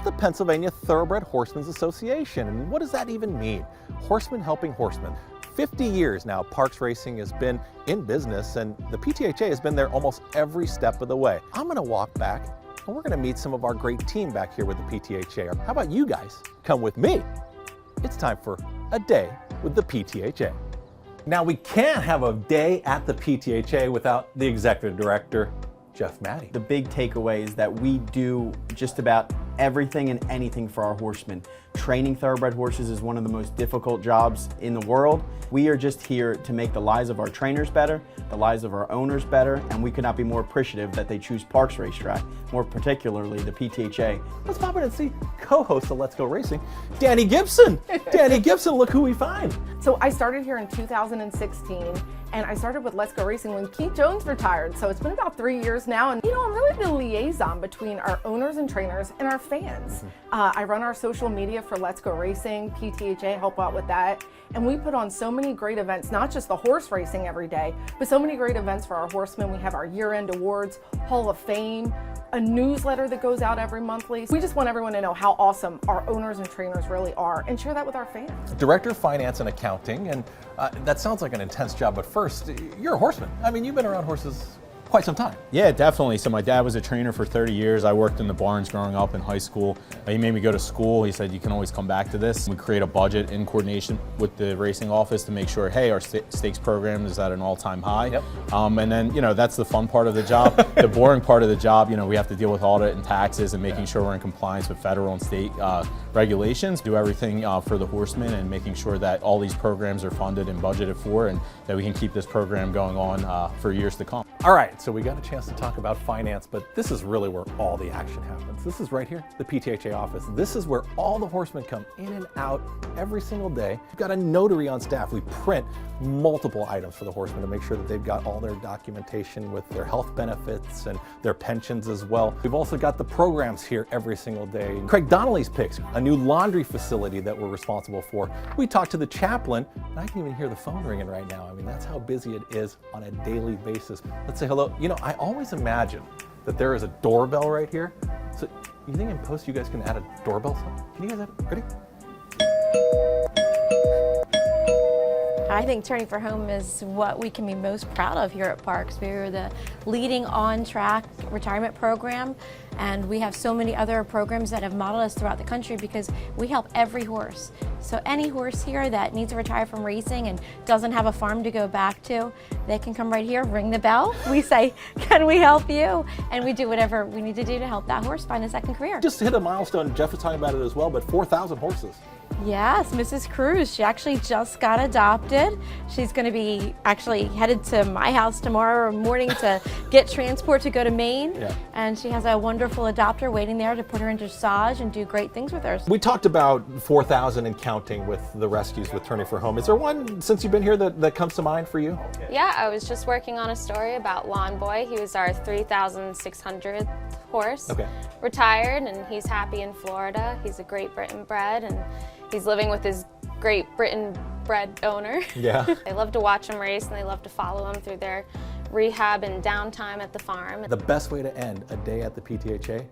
It's the Pennsylvania Thoroughbred Horsemen's Association. And what does that even mean? Horsemen helping horsemen. 50 years now, Parks Racing has been in business, and the PTHA has been there almost every step of the way. I'm going to walk back, and we're going to meet some of our great team back here with the PTHA. How about you guys? Come with me. It's time for a day with the PTHA. Now, we can't have a day at the PTHA without the executive director, Jeff Maddie. The big takeaway is that we do just about everything and anything for our horsemen. Training thoroughbred horses is one of the most difficult jobs in the world. We are just here to make the lives of our trainers better, the lives of our owners better, and we could not be more appreciative that they choose Parks Racetrack, more particularly the PTHA. Let's pop in and see co-host of Let's Go Racing, Danny Gibson. Danny Gibson, look who we find. So I started here in 2016, and I started with Let's Go Racing when Keith Jones retired. So it's been about 3 years now, and I'm really the liaison between our owners and trainers and our fans. I run our social media for Let's Go Racing, PTHA help out with that, and we put on so many great events, not just the horse racing every day, but so many great events for our horsemen. We have our year-end awards, Hall of Fame, a newsletter that goes out every monthly. We just want everyone to know how awesome our owners and trainers really are and share that with our fans. Director of Finance and Accounting, and that sounds like an intense job, but first, you're a horseman. I mean, you've been around horses quite some time. Yeah, definitely. So my dad was a trainer for 30 years. I worked in the barns growing up in high school. He made me go to school. He said, you can always come back to this. We create a budget in coordination with the racing office to make sure, hey, our stakes program is at an all-time high. Yep. And then, that's the fun part of the job. The boring part of the job, we have to deal with audit and taxes and making sure we're in compliance with federal and state regulations, do everything for the horsemen and making sure that all these programs are funded and budgeted for and that we can keep this program going on for years to come. All right, so we got a chance to talk about finance, but this is really where all the action happens. This is right here, the PTHA office. This is where all the horsemen come in and out every single day. We've got a notary on staff. We print multiple items for the horsemen to make sure that they've got all their documentation with their health benefits and their pensions as well. We've also got the programs here every single day. Craig Donnelly's picks, a new laundry facility that we're responsible for. We talked to the chaplain, and I can even hear the phone ringing right now. I mean, that's how busy it is on a daily basis. Let's say hello. I always imagine that there is a doorbell right here. So you think in post you guys can add a doorbell? Can you guys add it? Ready? I think Turning for Home is what we can be most proud of here at Parks. We're the leading on-track retirement program, and we have so many other programs that have modeled us throughout the country because we help every horse. So any horse here that needs to retire from racing and doesn't have a farm to go back to, they can come right here, ring the bell. We say, can we help you? And we do whatever we need to do to help that horse find a second career. Just hit a milestone. Jeff was talking about it as well, but 4,000 horses. Yes, Mrs. Cruz, she actually just got adopted. She's going to be actually headed to my house tomorrow morning to get transport to go to Maine. Yeah. And she has a wonderful adopter waiting there to put her in dressage and do great things with her. We talked about 4,000 and counting with the rescues with Turning for Home. Is there one, since you've been here, that comes to mind for you? Yeah, I was just working on a story about Lawn Boy. He was our 3,600th horse. Okay. Retired, and he's happy in Florida. He's a Great Britain bred, and he's living with his Great Britain bred owner. Yeah. They love to watch him race, and they love to follow him through their rehab and downtime at the farm. The best way to end a day at the PTHA,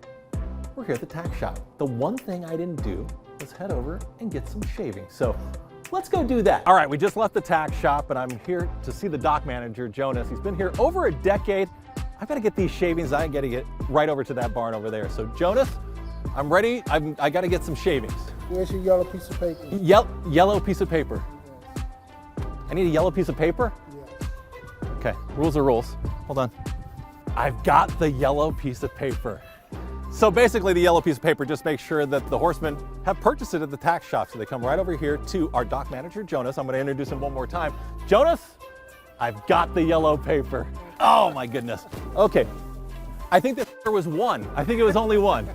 we're here at the tack shop. The one thing I didn't do was head over and get some shavings. So let's go do that. All right, we just left the tack shop, and I'm here to see the dock manager, Jonas. He's been here over a decade. I've got to get these shavings. I got to get right over to that barn over there. So Jonas, I'm ready. I got to get some shavings. Where's your yellow piece of paper? Yellow piece of paper. I need a yellow piece of paper? Yes. Okay, rules are rules. Hold on. I've got the yellow piece of paper. So basically the yellow piece of paper just makes sure that the horsemen have purchased it at the tack shop. So they come right over here to our dock manager, Jonas. I'm going to introduce him one more time. Jonas, I've got the yellow paper. Oh my goodness. Okay, I think there was one. I think it was only one.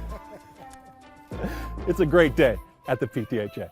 It's a great day at the PTHA.